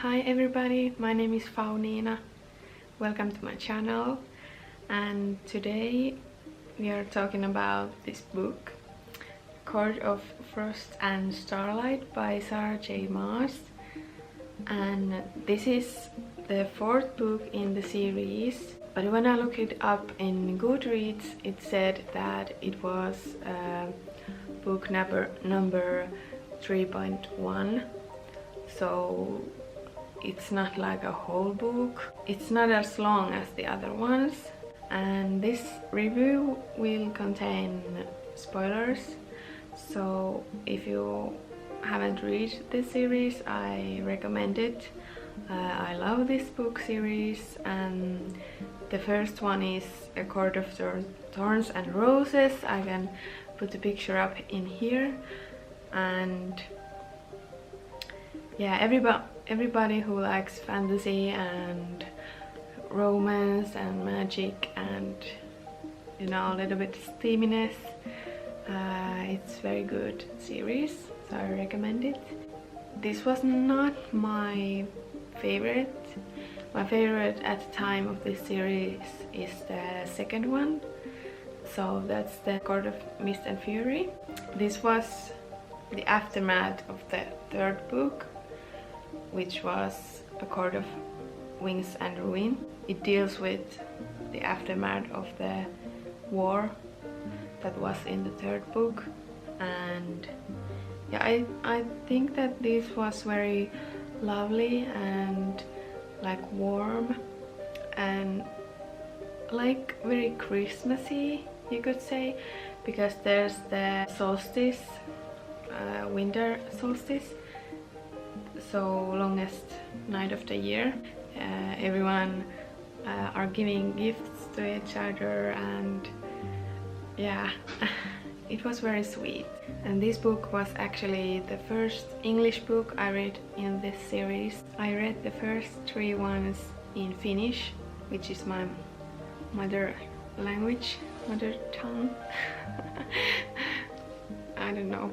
Hi everybody, my name is Fauniina. Welcome to my channel, and today we are talking about this book, Court of Frost and Starlight by Sarah J Maas. And this is the fourth book in the series, but when I looked it up in Goodreads it said that it was book number 3.1, so it's not like a whole book. It's not as long as the other ones, and this review will contain spoilers, so if you haven't read this series, I recommend it. I love this book series, and the first one is A Court of Thorns and Roses. I can put the picture up in here, and yeah, everybody who likes fantasy and romance and magic and, you know, a little bit steaminess, it's very good series, so I recommend it. This was not my favorite. My favorite at the time of this series is the second one, so that's the Court of Mist and Fury. This was the aftermath of the third book, which was A Court of Wings and Ruin. It deals with the aftermath of the war that was in the third book, and yeah, I think that this was very lovely and like warm and like very Christmassy, you could say, because there's the solstice, winter solstice, so longest night of the year. Everyone are giving gifts to each other, and yeah, it was very sweet. And this book was actually the first English book I read in this series. I read the first three ones in Finnish, which is my mother language, mother tongue. I don't know.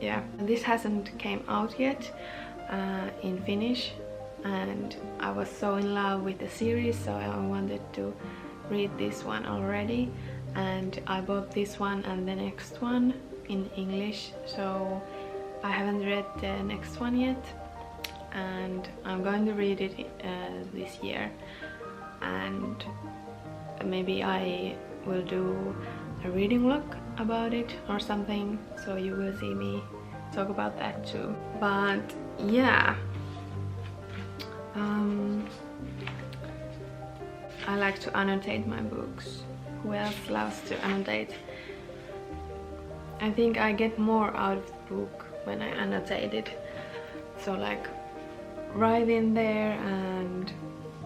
Yeah, this hasn't came out yet in Finnish, and I was so in love with the series, so I wanted to read this one already, and I bought this one and the next one in English, so I haven't read the next one yet, and I'm going to read it this year, and maybe I will do a reading vlog about it or something, so you will see me talk about that too. But yeah, I like to annotate my books. Who else loves to annotate? I think I get more out of the book when I annotate it, so like write in there and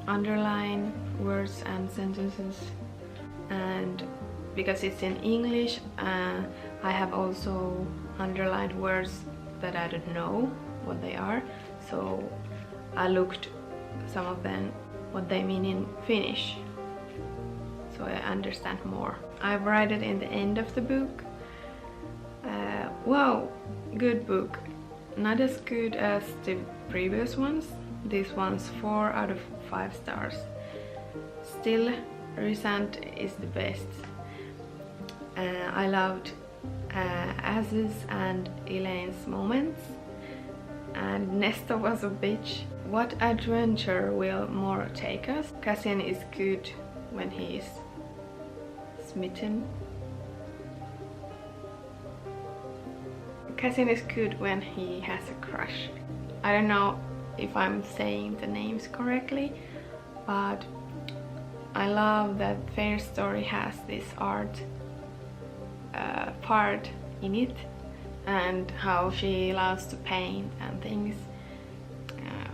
underline words and sentences, and because it's in English, I have also underlined words that I don't know what they are, so I looked some of them what they mean in Finnish, so I understand more. I've read it in the end of the book. Wow, good book. Not as good as the previous ones. This one's 4 out of 5 stars. Still, Rysand is the best. I loved Az's and Elaine's moments, and Nesta was a bitch. What adventure will more take us? Cassian is good when he is smitten. Cassian is good when he has a crush. I don't know if I'm saying the names correctly, but I love that Fair Story has this art part in it, and how she loves to paint and things.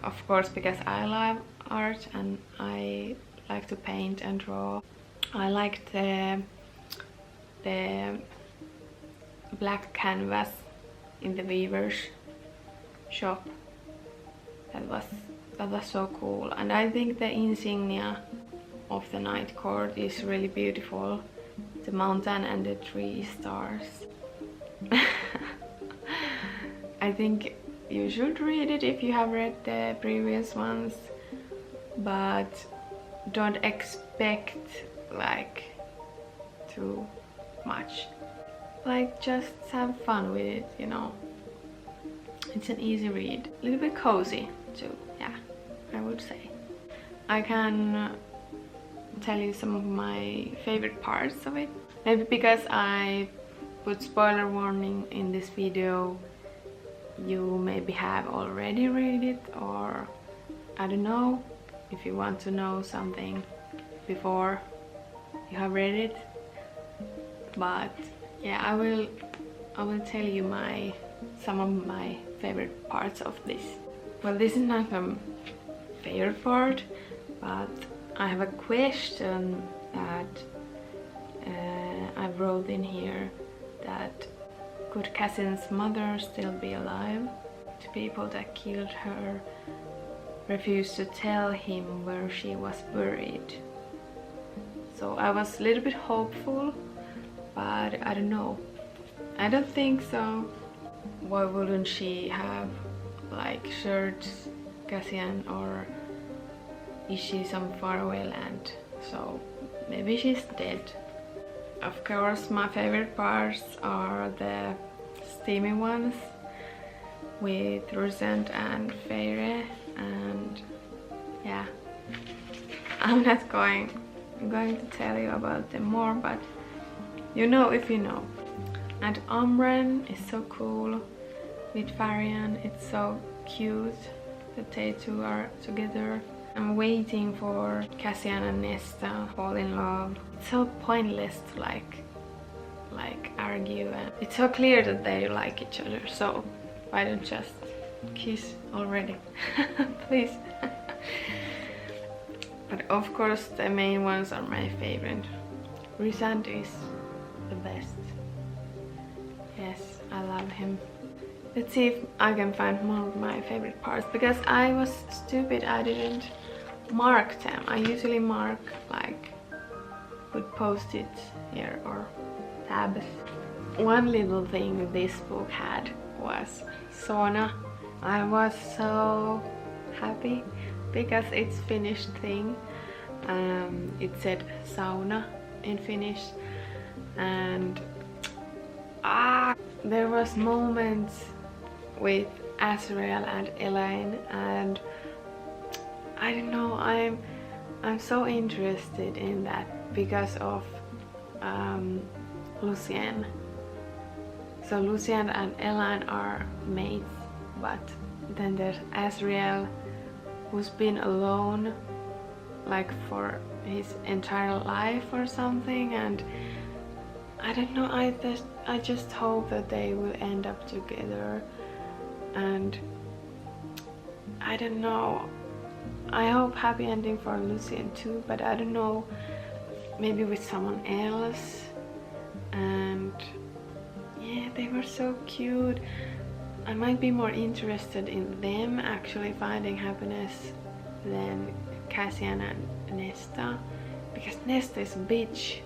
Of course, because I love art and I like to paint and draw. I liked the black canvas in the weaver's shop. That was so cool, and I think the insignia of the Night Court is really beautiful. The mountain and the 3 stars. I think you should read it if you have read the previous ones, but don't expect like too much. Like, just have fun with it, you know. It's an easy read, a little bit cozy too, yeah, I would say. I can tell you some of my favorite parts of it. Maybe because I put spoiler warning in this video, you maybe have already read it, or I don't know, if you want to know something before you have read it. But yeah, I will tell you some of my favorite parts of this. Well, this is not a favorite part, but I have a question that I wrote in here, that could Cassian's mother still be alive? The people that killed her refused to tell him where she was buried. So I was a little bit hopeful, but I don't know. I don't think so. Why wouldn't she have like shared Cassian, or is she some faraway land? So maybe she's dead. Of course, my favorite parts are the steamy ones with Rosent and Feyre, and yeah, I'm not going to tell you about them more, but you know if you know. And Umbren is so cool with Varian. It's so cute that they two are together. I'm waiting for Cassian and Nesta fall in love. It's so pointless to like argue, and it's so clear that they like each other, so why don't just kiss already? Please. But of course the main ones are my favorite. Rysand is the best. Yes, I love him. Let's see if I can find more of my favorite parts, because I was stupid, I didn't mark them. I usually mark, like, put post-its here or tabs. One little thing this book had was sauna. I was so happy because it's Finnish thing. It said sauna in Finnish, and there was moments with Azriel and Elaine, and I don't know, I'm so interested in that because of Lucien. So Lucien and Elaine are mates, but then there's Azriel, who's been alone like for his entire life or something, and I don't know, I just hope that they will end up together. And I don't know, I hope happy ending for Lucien too, but I don't know, maybe with someone else. And yeah, they were so cute. I might be more interested in them actually finding happiness than Cassian and Nesta, because Nesta is a bitch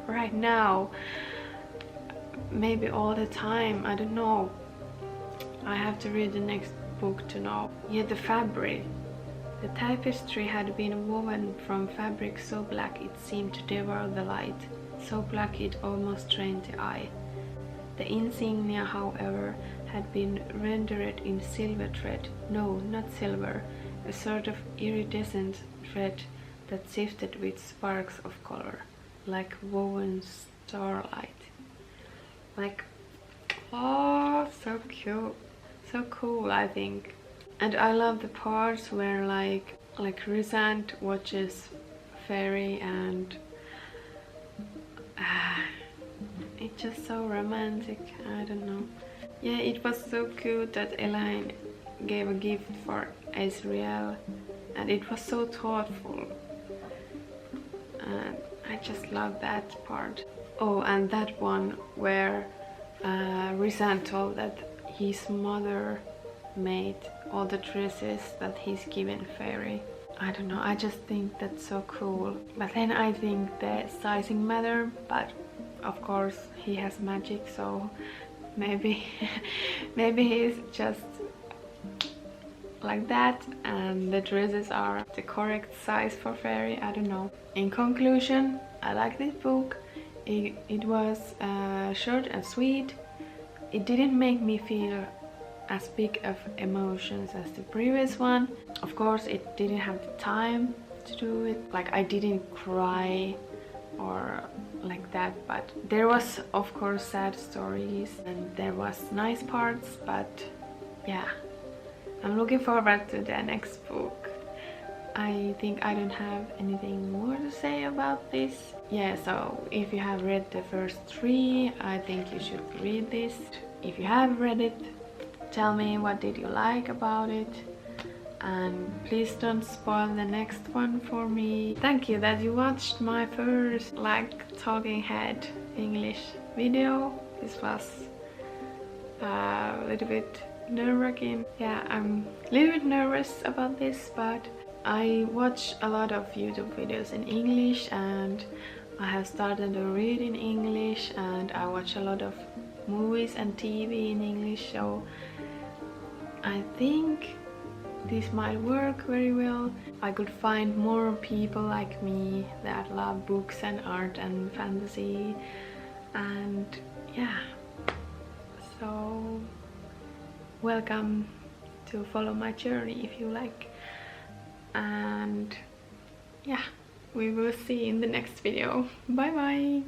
right now, maybe all the time, I don't know. I have to read the next book to know. Yeah, the fabric. The tapestry had been woven from fabric so black it seemed to devour the light, so black it almost drained the eye. The insignia, however, had been rendered in silver thread. No, not silver, a sort of iridescent thread that shifted with sparks of color, like woven starlight. Like, oh, so cute, so cool, I think. And I love the parts where like Rysand watches Fairy, and it's just so romantic, I don't know. Yeah, it was so cute that Elaine gave a gift for Azriel, and it was so thoughtful, and I just love that part. Oh, and that one where Rysand told that his mother made all the dresses that he's given Fairy. I don't know, I just think that's so cool. But then I think the sizing matter, but of course he has magic, so maybe maybe he's just like that, and the dresses are the correct size for fairy. I don't know. In conclusion, I like this book. It was short and sweet. It didn't make me feel as big of emotions as the previous one. Of course, it didn't have the time to do it. Like, I didn't cry or like that, but there was of course sad stories and there was nice parts, but yeah, I'm looking forward to the next book. I think I don't have anything more to say about this. Yeah, so if you have read the first 3, I think you should read this. If you have read it, tell me what did you like about it, and please don't spoil the next one for me. Thank you that you watched my first talking head English video. This was a little bit nerve-wracking. Yeah, I'm a little bit nervous about this, but I watch a lot of YouTube videos in English and I have started to read in English, and I watch a lot of movies and TV in English, so I think this might work very well. I could find more people like me that love books and art and fantasy, and yeah, so welcome to follow my journey if you like, and yeah, we will see in the next video. Bye bye.